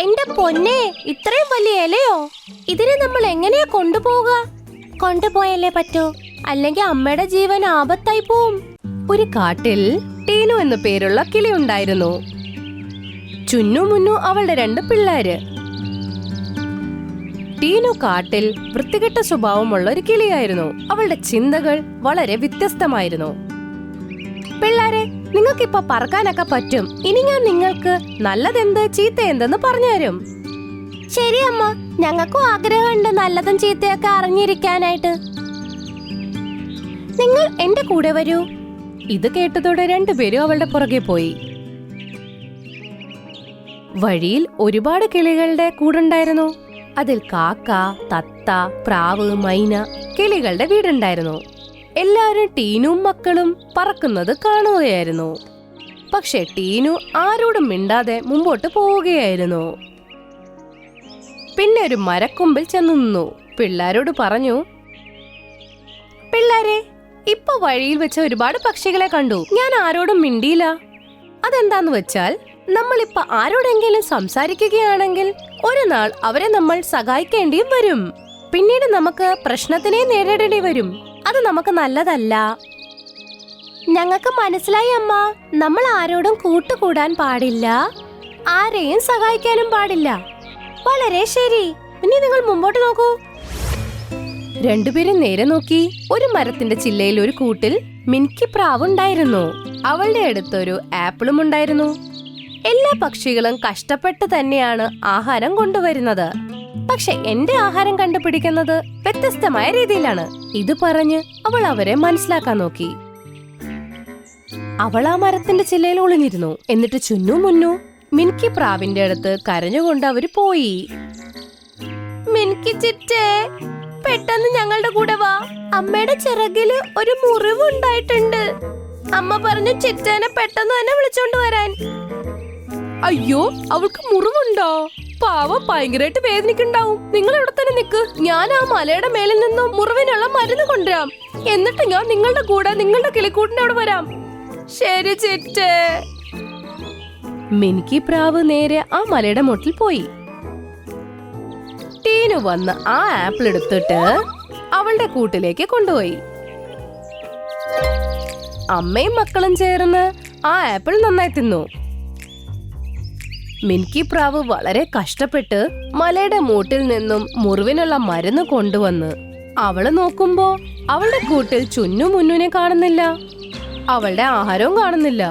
എന്റെ പൊന്നെ, ഇത്രയും വലിയ ഇലയോ? ഇതിനെ നമ്മൾ എങ്ങനെയാ കൊണ്ടുപോവുക? കൊണ്ടുപോയല്ലേ പറ്റൂ, അല്ലെങ്കിൽ അമ്മയുടെ ജീവൻ ആപത്തായി പോവും. ഒരു കാട്ടിൽ ടീനു എന്നു പേരുള്ള കിളി ഉണ്ടായിരുന്നു. ചുന്നു മുന്നു അവളുടെ 2 പിള്ളേര്. ടീനു കാട്ടിൽ വൃത്തികെട്ട സ്വഭാവമുള്ള ഒരു കിളിയായിരുന്നു. അവളുടെ ചിന്തകൾ വളരെ വ്യത്യസ്തമായിരുന്നു. പിള്ളേരെ, നിങ്ങൾക്കിപ്പൊ പറക്കാനൊക്കെ പറ്റും. ഇനി ഞാൻ നിങ്ങൾക്ക് നല്ലതെന്ത് ചീത്ത എന്തെന്ന് പറഞ്ഞുതരും. ശരി അമ്മ, ഞങ്ങൾക്കും ആഗ്രഹമുണ്ട് നല്ലതും ചീത്തയൊക്കെ അറിഞ്ഞിരിക്കാനായിട്ട്. നിങ്ങൾ എന്റെ കൂടെ വരൂ. ഇത് കേട്ടതോടെ 2 പേരും അവളുടെ പുറകെ പോയി. വഴിയിൽ ഒരുപാട് കിളികളുടെ കൂടുണ്ടായിരുന്നു. അതിൽ കാക്ക, തത്ത, പ്രാവ്, മൈന, കിളികളുടെ വീടുണ്ടായിരുന്നു. എല്ലാവരും ടീനും മക്കളും പറക്കുന്നത് കാണുകയായിരുന്നു. പക്ഷെ ടീനു ആരോടും മിണ്ടാതെ മുമ്പോട്ട് പോവുകയായിരുന്നു. പിന്നെ ഒരു മരക്കൊമ്പിൽ ചെന്നു നിന്നു. പിള്ളേരോട് പറഞ്ഞു, പിള്ളേരെ, ഇപ്പൊ വഴിയിൽ വെച്ച ഒരുപാട് പക്ഷികളെ കണ്ടു. ഞാൻ ആരോടും മിണ്ടിയില്ല. അതെന്താന്ന് വെച്ചാൽ, നമ്മളിപ്പോ ആരോടെങ്കിലും സംസാരിക്കുകയാണെങ്കിൽ ഒരു നാൾ അവരെ നമ്മൾ സഹായിക്കേണ്ടിയും വരും. പിന്നീട് നമുക്ക് പ്രശ്നത്തിനെ നേരിടേണ്ടി വരും. അത് നമുക്ക് നല്ലതല്ല. ഞങ്ങൾക്ക് മനസ്സിലായി അമ്മ. നമ്മൾ ആരോടും കൂട്ടുകൂടാൻ പാടില്ല, ആരെയും സഹായിക്കാനും പാടില്ല. വളരെ ശരി. ഇനി നിങ്ങൾ മുമ്പോട്ട് നോക്കൂ. 2 പേരും നേരെ നോക്കി. ഒരു മരത്തിന്റെ ചില്ലയിൽ ഒരു കൂട്ടിൽ മിൻകി പ്രാവ് ഉണ്ടായിരുന്നു. അവളുടെ അടുത്തൊരു ആപ്പിളും ഉണ്ടായിരുന്നു. എല്ലാ പക്ഷികളും കഷ്ടപ്പെട്ട് തന്നെയാണ് ആഹാരം കൊണ്ടുവരുന്നത്. പക്ഷെ എന്റെ ആഹാരം കണ്ടുപിടിക്കുന്നത് വ്യത്യസ്തമായ രീതിയിലാണ്. ഇത് പറഞ്ഞ് അവൾ അവരെ മനസ്സിലാക്കാൻ നോക്കി. അവൾ ആ മരത്തിന്റെ ചില്ലയിൽ ഒളിഞ്ഞിരുന്നു. എന്നിട്ട് ചുന്നു മുന്നു മിൻകി പ്രാവിന്റെ അടുത്ത് കരഞ്ഞുകൊണ്ട് അവര് പോയി. മിൻകി ചിറ്റേ, പെട്ടെന്ന് ഞങ്ങളുടെ കൂടെ വാ. അമ്മയുടെ ചിറകില് ഒരു മുറിവ് ഉണ്ടായിട്ടുണ്ട്. അമ്മ പറഞ്ഞു ചിറ്റേനെ പെട്ടെന്ന് തന്നെ വിളിച്ചോണ്ട് വരാൻ. അയ്യോ, അവൾക്ക് മുറിവുണ്ടോ? പാവം, ഭയങ്കരമായിട്ട് വേദനിക്കുണ്ടാവും. നിങ്ങൾ ഇവിടെ തന്നെ നിക്ക്. ഞാൻ ആ മലയുടെ മേലിൽ നിന്നും മുറിവിനുള്ള മരുന്ന് കൊണ്ടുവരാം. എന്നിട്ട് ഞാൻ നിങ്ങളുടെ കൂടെ നിങ്ങളുടെ കിളിക്കൂട്ടിന്റെ അവിടെ വരാം. ശരി ചിറ്റേ. മിൻകി പ്രാവ് നേരെ ആ മലയുടെ മുട്ടിൽ പോയി. ടീനു വന്ന് ആ ആപ്പിൾ എടുത്തിട്ട് അവളുടെ കൂട്ടിലേക്ക് കൊണ്ടുപോയി. അമ്മയും മക്കളും ചേർന്ന് ആ ആപ്പിൾ നന്നായി തിന്നു. മിൻകി പ്രാവ് വളരെ കഷ്ടപ്പെട്ട് മലയുടെ മൂട്ടിൽ നിന്നും മുറിവിനുള്ള മരുന്ന് കൊണ്ടുവന്ന് അവള് നോക്കുമ്പോ അവളുടെ കൂട്ടിൽ ചുന്നു മുന്നുനെ കാണുന്നില്ല. അവളുടെ ആഹാരവും കാണുന്നില്ല.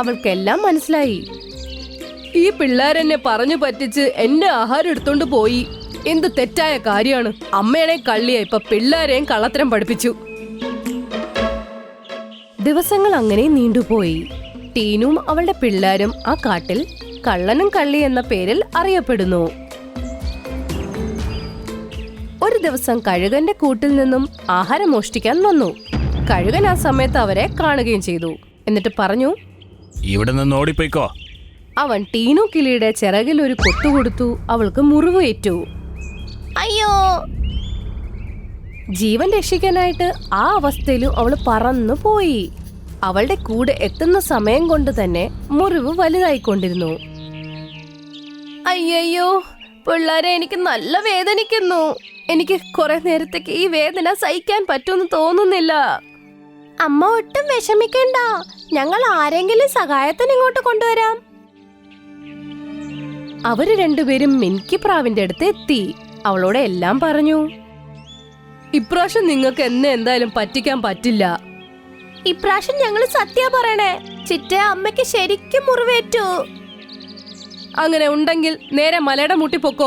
അവൾക്കെല്ലാം മനസ്സിലായി. ഈ പിള്ളേരെന്നെ പറഞ്ഞു പറ്റിച്ച് എന്റെ ആഹാരം എടുത്തോണ്ട് പോയി. എന്ത് തെറ്റായ കാര്യമാണ്. അമ്മേനെ കള്ളിയ ഇപ്പൊ പിള്ളേരെയും കള്ളത്തരം പഠിപ്പിച്ചു. ദിവസങ്ങൾ അങ്ങനെ നീണ്ടുപോയി. ടീനും അവളുടെ പിള്ളേരും ആ കാട്ടിൽ കള്ളനും കള്ളി എന്ന പേരിൽ അറിയപ്പെടുന്നു. ഒരു ദിവസം കഴുകന്റെ കൂട്ടിൽ നിന്നും ആഹാരം മോഷ്ടിക്കാൻ വന്നു. കഴുകൻ ആ സമയത്ത് അവരെ കാണുകയും ചെയ്തു. എന്നിട്ട് പറഞ്ഞു, ഇവിടെ നിന്ന് ഓടിപ്പോയിക്കോ. അവൻ ടീനു കിളിയുടെ ചിറകിൽ ഒരു കൊത്തു കൊടുത്തു. അവൾക്ക് മുറിവേറ്റു. അയ്യോ! ജീവൻ രക്ഷിക്കാനായിട്ട് ആ അവസ്ഥയിലും അവൾ പറന്നു പോയി. അവളുടെ കൂടെ എത്തുന്ന സമയം കൊണ്ട് തന്നെ മുറിവ് വലുതായിക്കൊണ്ടിരുന്നു. അയ്യോ പിള്ളേരെ, എനിക്ക് നല്ല വേദനിക്കുന്നു. എനിക്ക് കുറെ നേരത്തേക്ക് ഈ വേദന സഹിക്കാൻ പറ്റുമെന്ന് തോന്നുന്നില്ല. അമ്മ ഒട്ടും വിഷമിക്കണ്ട, ഞങ്ങൾ ആരെങ്കിലും സഹായത്തിന് ഇങ്ങോട്ട് കൊണ്ടുവരാം. അവര് 2 പേരും മിൻകി പ്രാവിന്റെ അടുത്ത് എത്തി. അവളോട് എല്ലാം പറഞ്ഞു. ഇപ്രാവശ്യം നിങ്ങൾക്ക് എന്നെ എന്തായാലും പറ്റിക്കാൻ പറ്റില്ല. ഇപ്രാവശ്യം ഞങ്ങൾ സത്യ പറയണേ. ചിറ്റ, അമ്മയ്ക്ക് ശരിക്കും മുറിവേറ്റു. അങ്ങനെ ഉണ്ടെങ്കിൽ നേരെ മലയുടെ മുട്ടി പൊക്കോ.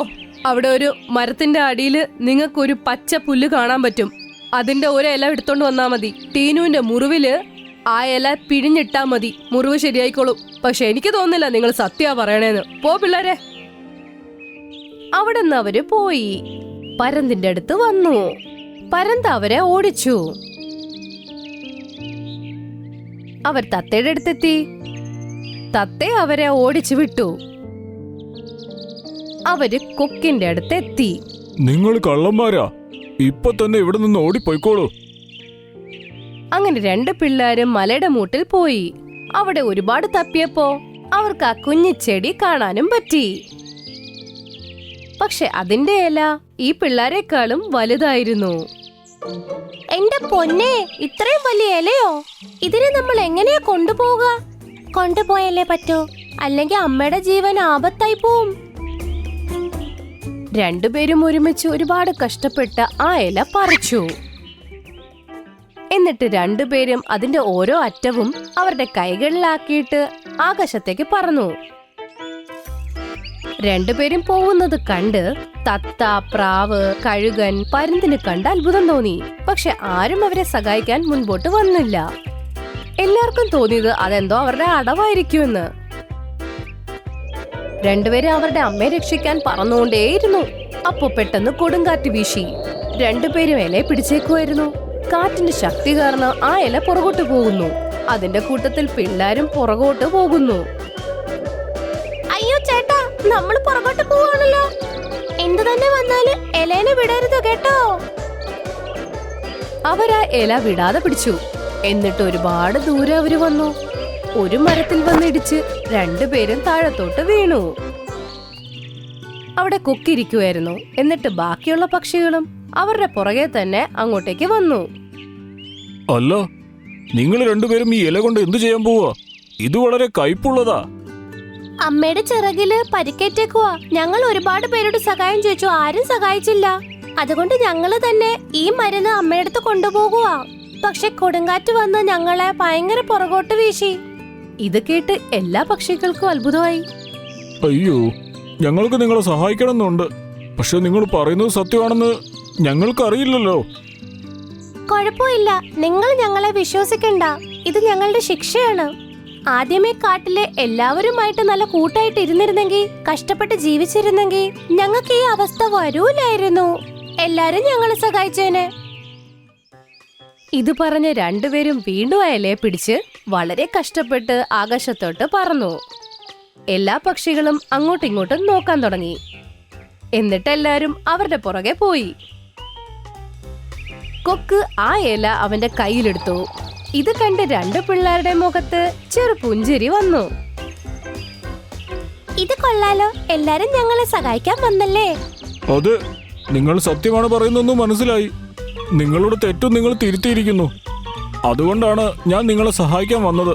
അവിടെ ഒരു മരത്തിന്റെ അടിയിൽ നിങ്ങൾക്കൊരു പച്ച പുല്ല് കാണാൻ പറ്റും. അതിന്റെ ഒരു ഇല എടുത്തോണ്ട് വന്നാ മതി. ടീനുവിന്റെ മുറിവില് ആ ഇല പിഴിഞ്ഞിട്ടാ മതി. മുറിവ് ശരിയായിക്കോളും. പക്ഷെ എനിക്ക് തോന്നുന്നില്ല നിങ്ങൾ സത്യാ പറയണേന്ന്. പോ പിള്ളേരെ. അവിടെ നിന്ന് അവര് പോയി. പരന്തിന്റെ അടുത്ത് വന്നു. പരന്ത് അവരെ ഓടിച്ചു. അവർ തത്തയുടെ അടുത്തെത്തി. തത്ത അവരെ ഓടിച്ചു വിട്ടു. അവര് കൊക്കിന്റെ അടുത്തെത്തി. നിങ്ങൾ കള്ളന്മാരാ, ഇപ്പൊ തന്നെ ഇവിടെ നിന്ന് ഓടിപ്പോയിക്കോളൂ. അങ്ങനെ 2 പിള്ളേരും മലയുടെ മൂട്ടിൽ പോയി. അവിടെ ഒരുപാട് തപ്പിയപ്പോ അവർക്ക് ആ കുഞ്ഞു ചെടി കാണാനും പറ്റി. പക്ഷെ അതിന്റെ ഇല ഈ പിള്ളേരെക്കാളും വലുതായിരുന്നു. എന്റെ പൊന്നെ, ഇത്രയും വലിയ ഇലയോ? ഇതിനെ നമ്മൾ എങ്ങനെയാ കൊണ്ടുപോവുക? കൊണ്ടുപോയല്ലേ പറ്റൂ, അല്ലെങ്കിൽ അമ്മയുടെ ജീവൻ ആപത്തായി പോവും. രണ്ടുപേരും ഒരുമിച്ച് ഒരുപാട് കഷ്ടപ്പെട്ട് ആ ഇല പറിച്ചു. എന്നിട്ട് രണ്ടുപേരും അതിന്റെ ഓരോ അറ്റവും അവരുടെ കൈകളിലാക്കിയിട്ട് ആകാശത്തേക്ക് പറന്നു. രണ്ടുപേരും പോകുന്നത് കണ്ട് തത്ത, പ്രാവ്, കഴുകൻ, പരുന്തിന് കണ്ട് അത്ഭുതം തോന്നി. പക്ഷെ ആരും അവരെ സഹായിക്കാൻ മുൻപോട്ട് വന്നില്ല. എല്ലാവർക്കും തോന്നിയത് അതെന്തോ അവരുടെ അടവായിരിക്കുമെന്ന്. രണ്ടുപേരും അവരുടെ അമ്മയെ രക്ഷിക്കാൻ പറന്നുകൊണ്ടേയിരുന്നു. അപ്പോ പെട്ടെന്ന് കൊടുങ്കാറ്റ് വീശി. രണ്ടുപേരും ഇലയെ പിടിച്ചേക്കുമായിരുന്നു. കാറ്റിന്റെ ശക്തി കാരണം ആ ഇല പുറകോട്ട് പോകുന്നു. അതിന്റെ കൂട്ടത്തിൽ പിള്ളേരും പുറകോട്ട് പോകുന്നു. അയ്യോ ചേട്ടാ, നമ്മൾ പുറകോട്ട് പോവാണല്ലോ. എന്തു തന്നെ വന്നാലും ഇലേനെ വിടരുത് കേട്ടോ. അവരാ ഇല വിടാതെ പിടിച്ചു. എന്നിട്ട് ഒരുപാട് ദൂരെ അവര് വന്നു. ഒരു മരത്തിൽ വന്നിടിച്ച് രണ്ടുപേരും താഴത്തോട്ട് വീണു. അവിടെ കൊക്കിരിക്കുമായിരുന്നു. എന്നിട്ട് ബാക്കിയുള്ള പക്ഷികളും അവരുടെ പുറകെ തന്നെ അങ്ങോട്ടേക്ക് വന്നു. അല്ല, നിങ്ങൾ രണ്ടുപേരും ഈ ഇല കൊണ്ട് എന്തു ചെയ്യാൻ പോവാ? ഇത് വളരെ കയ്പുള്ളതാ. അമ്മയുടെ ചിറകില് പരിക്കേറ്റേക്കുവാ. ഞങ്ങൾ ഒരുപാട് പേരോട് സഹായം ചോദിച്ചു, ആരും സഹായിച്ചില്ല. അതുകൊണ്ട് ഞങ്ങള് തന്നെ ഈ മരുന്ന് അമ്മയടുത്ത് കൊണ്ടുപോകുക. പക്ഷെ കൊടുങ്കാറ്റ് വന്ന് ഞങ്ങളെ ഭയങ്കര പുറകോട്ട് വീശി. ഇത് കേട്ട് എല്ലാ പക്ഷികൾക്കും അത്ഭുതമായി. അയ്യോ, ഞങ്ങൾക്ക് നിങ്ങളെ സഹായിക്കണമെന്നുണ്ട്. പക്ഷെ നിങ്ങൾ പറയുന്നത് സത്യമാണെന്ന് ഞങ്ങൾക്കറിയില്ലല്ലോ. കുഴപ്പമില്ല, നിങ്ങൾ ഞങ്ങളെ വിശ്വസിക്കണ്ട. ഇത് ഞങ്ങളുടെ ശിക്ഷയാണ്. ആദ്യമേ കാട്ടിലെ എല്ലാവരുമായിട്ട് നല്ല കൂട്ടായിട്ട് ഇരുന്നിരുന്നെങ്കിൽ, കഷ്ടപ്പെട്ട് ജീവിച്ചിരുന്നെങ്കിൽ ഞങ്ങൾക്ക് ഈ അവസ്ഥ വരൂലായിരുന്നു. എല്ലാരും ഞങ്ങളെ സഹായിച്ചേനെ. ഇത് പറഞ്ഞ് രണ്ടുപേരും വീണ്ടും ആ ഇലയെ പിടിച്ച് വളരെ കഷ്ടപ്പെട്ട് ആകാശത്തോട്ട് പറന്നു. എല്ലാ പക്ഷികളും അങ്ങോട്ടും ഇങ്ങോട്ടും നോക്കാൻ തുടങ്ങി. എന്നിട്ട് എല്ലാരും അവരുടെ പുറകെ പോയി. കൊക്ക് ആ ഇല അവന്റെ കയ്യിലെടുത്തു. ഇത് കണ്ട് രണ്ടു പിള്ളേരുടെ മുഖത്ത് ചെറു പുഞ്ചിരി വന്നു. ഇത് കൊള്ളാലോ, എല്ലാരും ഞങ്ങളെ സഹായിക്കാൻ വന്നല്ലേ. അത് നിങ്ങൾ സത്യമാണ് പറയുന്നതെന്ന് മനസ്സിലായി. നിങ്ങളുടെ തെറ്റും നിങ്ങൾ തിരുത്തിയിരിക്കുന്നു. അതുകൊണ്ടാണ് ഞാൻ നിങ്ങളെ സഹായിക്കാൻ വന്നത്.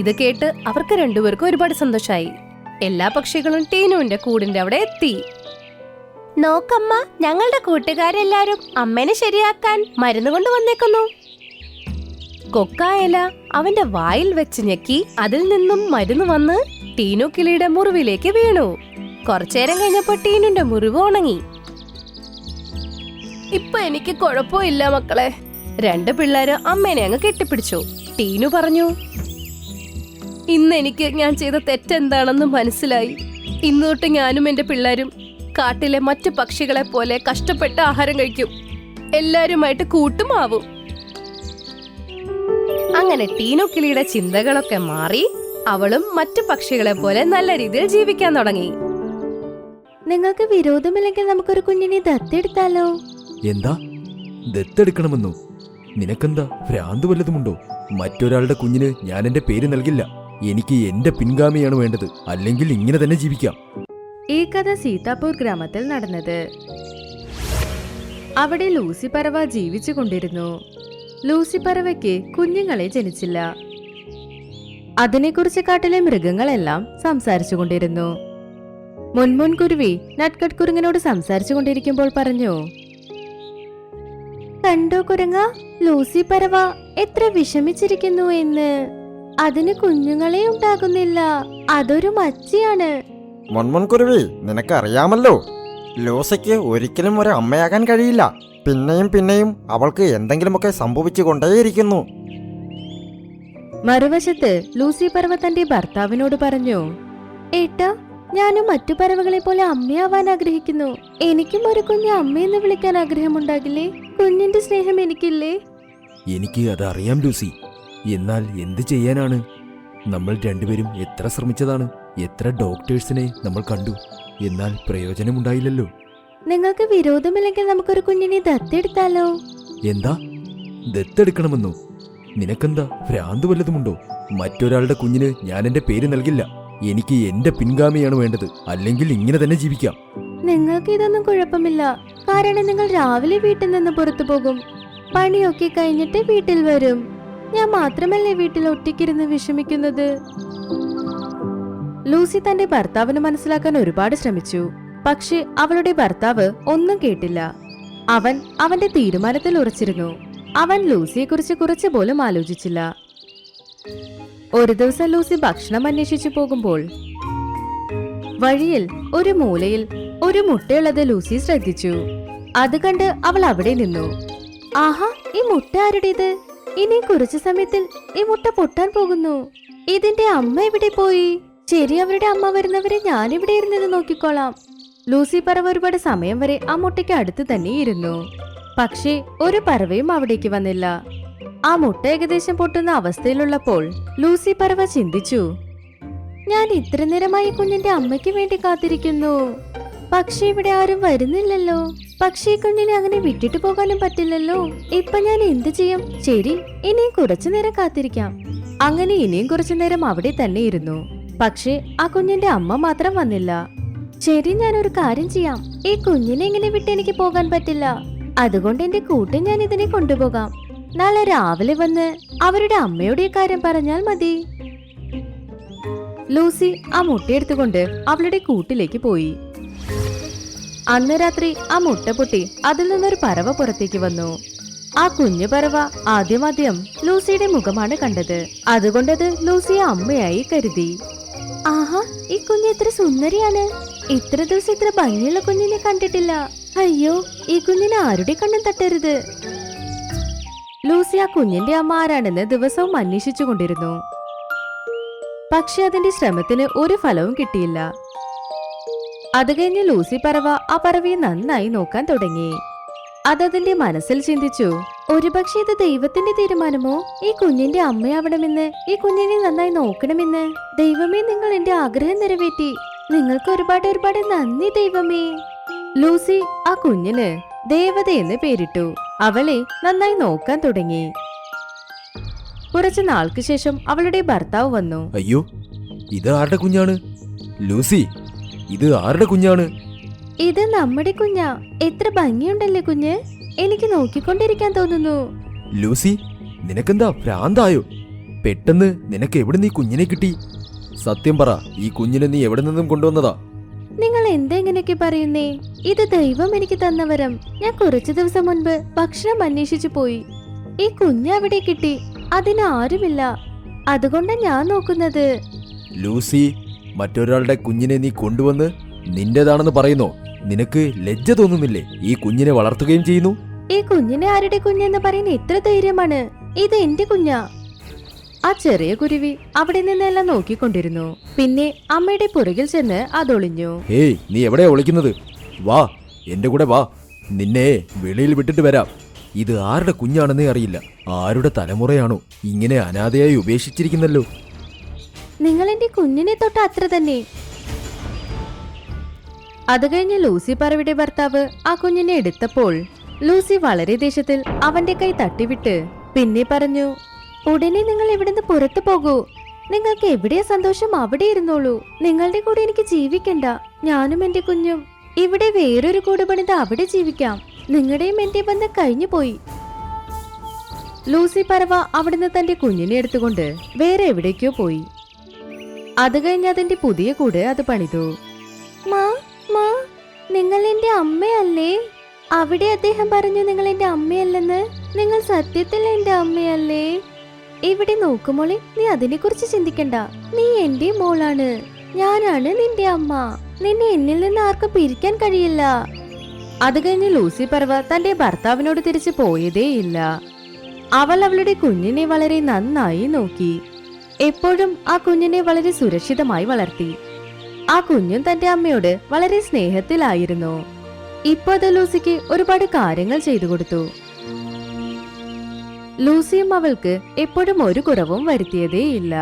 ഇത് കേട്ട് അവർക്ക് രണ്ടുപേർക്കും ഒരുപാട് സന്തോഷായി. എല്ലാ പക്ഷികളും ടീനുവിന്റെ കൂടിന്റെ അവിടെ എത്തി. നോക്കമ്മ, ഞങ്ങളുടെ കൂട്ടുകാരെല്ലാരും അമ്മേനെ ശരിയാക്കാൻ മരുന്ന് കൊണ്ട് വന്നേക്കുന്നു. കൊക്കായല അവന്റെ വായിൽ വെച്ച് ഞെക്കി അതിൽ നിന്നും മരുന്ന് വന്ന് ടീനു കിളിയുടെ മുറിവിലേക്ക് വീണു. കുറച്ചേരം കഴിഞ്ഞപ്പോ ടീനുന്റെ മുറിവ് ഉണങ്ങി. ഇപ്പൊ എനിക്ക് കുഴപ്പമില്ല മക്കളെ. രണ്ട് പിള്ളേര് അമ്മേനെ അങ്ങ് കെട്ടിപ്പിടിച്ചു. ടീനു പറഞ്ഞു, ഇന്ന് എനിക്ക് ഞാൻ ചെയ്ത തെറ്റെന്താണെന്ന് മനസ്സിലായി. ഇന്ന് തൊട്ട് ഞാനും എന്റെ പിള്ളേരും കാട്ടിലെ മറ്റു പക്ഷികളെ പോലെ കഷ്ടപ്പെട്ട് ആഹാരം കഴിക്കും. എല്ലാരുമായിട്ട് കൂട്ടുമാവും. അങ്ങനെ ടീനു കിളിയുടെ ചിന്തകളൊക്കെ മാറി അവളും മറ്റു പക്ഷികളെ പോലെ നല്ല രീതിയിൽ ജീവിക്കാൻ തുടങ്ങി. നിങ്ങൾക്ക് വിരോധമില്ലെങ്കിൽ നമുക്കൊരു കുഞ്ഞിനെ ദത്തെടുത്താലോ? എന്താ, ദത്തെടുക്കണമെന്നോ? നിനക്കെന്താ ഭ്രാന്ത് വല്ലതുമുണ്ടോ? മറ്റൊരാളുടെ കുഞ്ഞിന് ഞാൻ എന്റെ പേര് നൽകില്ല. എനിക്ക് എന്റെ പിൻഗാമിയാണ് വേണ്ടത്. അല്ലെങ്കിൽ ഇങ്ങനെ തന്നെ ജീവിക്കാം. ഈ കഥ സീതാപൂർ ഗ്രാമത്തിൽ നടന്നത്. അവിടെ ലൂസി പറവ ജീവിച്ചു കൊണ്ടിരുന്നു. ലൂസി പറവയ്ക്ക് കുഞ്ഞുങ്ങളെ ജനിച്ചില്ല. അതിനെക്കുറിച്ച് കാട്ടിലെ മൃഗങ്ങളെല്ലാം സംസാരിച്ചു കൊണ്ടിരുന്നു. മുൻമുൻ കുരുവി നട്ട്കട്ട് കുരങ്ങനോട് സംസാരിച്ചു കൊണ്ടിരിക്കുമ്പോൾ പറഞ്ഞു, കണ്ടോ കുരങ്ങ, ലൂസി പറവ എത്ര വിഷമിച്ചിരിക്കുന്നു എന്ന്. അതിന് കുഞ്ഞുങ്ങളെ ഉണ്ടാകുന്നില്ല. അതൊരു മച്ചിയാണ്. മുൻമുൻകുരുവി, നിനക്കറിയാമല്ലോ, ലൂസിക്ക് ഒരിക്കലും ഒരു അമ്മയാകാൻ കഴിയില്ല. പിന്നെയും പിന്നെയും അവൾക്ക് എന്തെങ്കിലുമൊക്കെ സംഭവിച്ചു കൊണ്ടേയിരിക്കുന്നു. മറുവശത്ത് ലൂസി പറവ തന്റെ ഭർത്താവിനോട് പറഞ്ഞു, ഏട്ടാ, ഞാനും മറ്റു പറവകളെ പോലെ അമ്മയാവാൻ ആഗ്രഹിക്കുന്നു. എനിക്കും ഒരു കുഞ്ഞ് അമ്മയെന്ന് വിളിക്കാൻ ആഗ്രഹമുണ്ടാകില്ലേ? കുഞ്ഞിന്റെ സ്നേഹം എനിക്കില്ലേ? എനിക്ക് അത് അറിയാം ലൂസി. എന്നാൽ എന്ത് ചെയ്യാനാണ്? നമ്മൾ രണ്ടുപേരും എത്ര ശ്രമിച്ചതാണ്. എത്ര ഡോക്ടേഴ്സിനെ നമ്മൾ കണ്ടു. എന്നാൽ പ്രയോജനമുണ്ടായില്ലല്ലോ. നിങ്ങൾക്ക് വിരോധമില്ലെങ്കിൽ നമുക്കൊരു കുഞ്ഞിനെ ദത്തെടുത്താലോ? എന്താ, ദത്തെടുക്കണമെന്നോ? നിനക്കെന്താ ഭ്രാന്ത് വല്ലതുമുണ്ടോ? മറ്റൊരാളുടെ കുഞ്ഞിന് ഞാൻ എന്റെ പേര് നൽകില്ല. എനിക്ക് എന്റെ പിൻഗാമിയാണ് വേണ്ടത്, അല്ലെങ്കിൽ ഇങ്ങനെ തന്നെ ജീവിക്കാം. നിങ്ങൾക്ക് ഇതൊന്നും കുഴപ്പമില്ല. കാരണം നിങ്ങൾ രാവിലെ വീട്ടിൽ നിന്ന് പുറത്തു പോകും, പണിയൊക്കെ കഴിഞ്ഞിട്ട് വീട്ടിൽ വരും. ഞാൻ മാത്രമല്ലേ വീട്ടിൽ ഒറ്റയ്ക്കിരുന്ന് വിഷമിക്കുന്നത്. ലൂസി തന്റെ ഭർത്താവിന് മനസ്സിലാക്കാൻ ഒരുപാട് ശ്രമിച്ചു. പക്ഷെ അവളുടെ ഭർത്താവ് ഒന്നും കേട്ടില്ല. അവൻ അവന്റെ തീരുമാനത്തിൽ ഉറച്ചിരുന്നു. അവൻ ലൂസിയെക്കുറിച്ച് കുറച്ചു പോലും ആലോചിച്ചില്ല. ഒരു ദിവസം ലൂസി ഭക്ഷണം അന്വേഷിച്ചു പോകുമ്പോൾ വഴിയിൽ ഒരു മൂലയിൽ ഒരു മുട്ടയുള്ളത് ലൂസി ശ്രദ്ധിച്ചു. അത് കണ്ട് അവൾ അവിടെ നിന്നു. ആഹാ, ഈ മുട്ട ആരുടേത്? ഇനി കുറച്ചു സമയത്തിൽ ഈ മുട്ട പൊട്ടാൻ പോകുന്നു. ഇതിന്റെ അമ്മ എവിടെ പോയി? ശരി, അവരുടെ അമ്മ വരുന്നവരെ ഞാനിവിടെ ഇരുന്നത് നോക്കിക്കോളാം. ലൂസി പറവ ഒരുപാട് സമയം വരെ ആ മുട്ടയ്ക്ക് അടുത്ത് തന്നെ ഇരുന്നു. പക്ഷേ ഒരു പറവയും അവിടേക്ക് വന്നില്ല. ആ മുട്ട ഏകദേശം പൊട്ടുന്ന അവസ്ഥയിലുള്ളപ്പോൾ ലൂസി പറവ ചിന്തിച്ചു, ഞാൻ ഇത്ര നേരമായി കുഞ്ഞിന്റെ അമ്മയ്ക്ക് വേണ്ടി കാത്തിരിക്കുന്നു. പക്ഷേ ഇവിടെ ആരും വരുന്നില്ലല്ലോ. പക്ഷേ കുഞ്ഞിനെ അങ്ങനെ വിട്ടിട്ട് പോകാനും പറ്റില്ലല്ലോ. ഇപ്പൊ ഞാൻ എന്ത് ചെയ്യും? ശരി, ഇനിയും കുറച്ചു നേരം കാത്തിരിക്കാം. അങ്ങനെ ഇനിയും കുറച്ചു നേരം അവിടെ തന്നെ ഇരുന്നു. പക്ഷേ ആ കുഞ്ഞിന്റെ അമ്മ മാത്രം വന്നില്ല. ശരി, ഞാനൊരു കാര്യം ചെയ്യാം. ഈ കുഞ്ഞിനെ ഇങ്ങനെ വിട്ട് എനിക്ക് പോകാൻ പറ്റില്ല. അതുകൊണ്ട് എന്റെ കൂട്ടിൽ ഞാൻ ഇതിനെ കൊണ്ടുപോകാം. നാളെ രാവിലെ വന്ന് അവരുടെ അമ്മയോട് ഈ കാര്യം പറഞ്ഞാൽ മതി. ലൂസി ആ മുട്ടയെടുത്തുകൊണ്ട് അവളുടെ കൂട്ടിലേക്ക് പോയി. അന്ന് രാത്രി ആ മുട്ട പൊട്ടി അതിൽ നിന്നൊരു പറവ പുറത്തേക്ക് വന്നു. ആ കുഞ്ഞു പറവ ആദ്യം ലൂസിയുടെ മുഖമാണ് കണ്ടത്. അതുകൊണ്ടത് ലൂസിയെ അമ്മയായി കരുതി. ആഹാ, ഈ കുഞ്ഞ് എത്ര സുന്ദരിയാണ്. ഇത്ര ദിവസം ഇത്ര ഭംഗിയുള്ള കുഞ്ഞിനെ കണ്ടിട്ടില്ല. അയ്യോ, ഈ കുഞ്ഞിനെ ആരുടെ കണ്ണും തട്ടരുത്. ലൂസി ആ കുഞ്ഞിന്റെ അമ്മ ആരാണെന്ന് ദിവസവും അന്വേഷിച്ചു കൊണ്ടിരുന്നു. പക്ഷെ അതിന്റെ ശ്രമത്തിന് ഒരു ഫലവും കിട്ടിയില്ല. അത് കഴിഞ്ഞ് ലൂസി പറവ ആ പറവയെ നന്നായി നോക്കാൻ തുടങ്ങി. അതതിന്റെ മനസ്സിൽ ചിന്തിച്ചു, ഒരുപക്ഷെ ഇത് ദൈവത്തിന്റെ തീരുമാനമോ? ഈ കുഞ്ഞിന്റെ അമ്മയാവണമെന്ന്, ഈ കുഞ്ഞിനെ നന്നായി നോക്കണമെന്ന്. ദൈവമേ, നിങ്ങൾ എന്റെ ആഗ്രഹം നിറവേറ്റി. നിങ്ങൾക്ക് ഒരുപാട് ഒരുപാട് നന്ദി ദൈവമേ. ലൂസി ആ കുഞ്ഞിന് ദേവതയെന്ന് പേരിട്ടു. അവളെ നന്നായി നോക്കാൻ തുടങ്ങി. കുറച്ചു നാൾക്ക് ശേഷം അവളുടെ ഭർത്താവ് വന്നു. അയ്യോ, ഇത് ആരുടെ കുഞ്ഞാണ്? ലൂസി, ഇത് ആരുടെ കുഞ്ഞാണ്? ഇത് നമ്മുടെ കുഞ്ഞാ. എത്ര ഭംഗിയുണ്ടല്ലേ കുഞ്ഞ്. എനിക്ക് നോക്കിക്കൊണ്ടിരിക്കാൻ തോന്നുന്നു. ലൂസി, നിനക്കെന്താ ഭ്രാന്തായോ? പെട്ടെന്ന് നിനക്ക് എവിടെ നീ കുഞ്ഞിനെ കിട്ടി? സത്യം പറ, ഈ കുഞ്ഞിനെ നീ എവിടെ നിന്നും കൊണ്ടുവന്നതാ? നിങ്ങൾ എന്താ ഇങ്ങനെയൊക്കെ പറയുന്നേ? ഇത് ദൈവം എനിക്ക് തന്ന വരം. ഞാൻ കുറച്ചു ദിവസം മുൻപ് ഭക്ഷണം അന്വേഷിച്ചു പോയി. ഈ കുഞ്ഞ് അവിടെ കിട്ടി. അതിന് ആരുമില്ല. അതുകൊണ്ടാ ഞാൻ നോക്കുന്നത്. ലൂസി, മറ്റൊരാളുടെ കുഞ്ഞിനെ നീ കൊണ്ടുവന്ന് നിന്റേതാണെന്ന് പറയുന്നോ? നിനക്ക് ലജ്ജ തോന്നുന്നില്ലേ? ഈ കുഞ്ഞിനെ വളർത്തുകയും ചെയ്യുന്നു. ഈ കുഞ്ഞിനെ ആരുടെ കുഞ്ഞെന്ന് പറയുന്ന എത്ര ധൈര്യമാണ്. ഇത് എന്റെ കുഞ്ഞാ. ആ ചെറിയ കുരുവി അവിടെ നിന്നെല്ലാം നോക്കിക്കൊണ്ടിരുന്നു. പിന്നെ അമ്മയുടെ പുറകിൽ ചെന്ന് അതൊളിഞ്ഞു. ഹേയ്, നീ എവിടെയാ ഒളിക്കുന്നത്? വാ, എന്റെ കൂടെ വാ. നിന്നെ വെളിയിൽ വിട്ടിട്ട് വരാം. ഇത് ആരുടെ കുഞ്ഞാണെന്നേ അറിയില്ല. ആരുടെ തലമുറയാണോ ഇങ്ങനെ അനാഥയായി ഉപേക്ഷിച്ചിരിക്കുന്നല്ലോ. നിങ്ങൾ എന്റെ കുഞ്ഞിനെ തൊട്ട് അത്ര തന്നെ. അത് കഴിഞ്ഞ് ലൂസി പറവയുടെ ഭർത്താവ് ആ കുഞ്ഞിനെ എടുത്തപ്പോൾ ലൂസി വളരെ ദേഷ്യത്തിൽ അവന്റെ കൈ തട്ടിവിട്ട് പിന്നെ പറഞ്ഞു, ഉടനെ നിങ്ങൾ ഇവിടുന്ന് പുറത്തു പോകൂ. നിങ്ങൾക്ക് എവിടെയാ സന്തോഷം അവിടെ ഇരുന്നോളൂ. നിങ്ങളുടെ കൂടെ എനിക്ക് ജീവിക്കണ്ട. ഞാനും എന്റെ കുഞ്ഞും ഇവിടെ വേറൊരു കൂട് പണിത് അവിടെ ജീവിക്കാം. നിങ്ങളുടെയും എന്റെ ബന്ധം കഴിഞ്ഞു പോയി. ലൂസി പറവ അവിടുന്ന് തന്റെ കുഞ്ഞിനെ എടുത്തുകൊണ്ട് വേറെ എവിടേക്കോ പോയി. അത് കഴിഞ്ഞ് അതിന്റെ പുതിയ കൂട് അത് പണിതു. മാ, നിങ്ങൾ എന്റെ അമ്മയല്ലേ? അവിടെ അദ്ദേഹം പറഞ്ഞു നിങ്ങൾ എന്റെ അമ്മയല്ലെന്ന്. നിങ്ങൾ സത്യത്തിൽ എന്റെ അമ്മയല്ലേ? ഇവിടെ നോക്കുമോളെ, നീ അതിനെ കുറിച്ച് ചിന്തിക്കണ്ട. നീ എന്റെ മോളാണ്. ഞാനാണ് നിന്റെ അമ്മ. നിന്നെ എന്നിൽ നിന്ന് ആർക്കും പിരിക്കാൻ കഴിയില്ല. അത് കഴിഞ്ഞ് ലൂസി പറവ തന്റെ ഭർത്താവിനോട് തിരിച്ചു പോയതേയില്ല. അവൾ അവളുടെ കുഞ്ഞിനെ വളരെ നന്നായി നോക്കി. എപ്പോഴും ആ കുഞ്ഞിനെ വളരെ സുരക്ഷിതമായി വളർത്തി. ആ കുഞ്ഞും തന്റെ അമ്മയോട് വളരെ സ്നേഹത്തിലായിരുന്നു. ഇപ്പൊ അത് ലൂസിക്ക് ഒരുപാട് കാര്യങ്ങൾ ചെയ്തു കൊടുത്തു. ലൂസിയും അവൾക്ക് എപ്പോഴും ഒരു കുറവും വരുത്തിയതേയില്ല.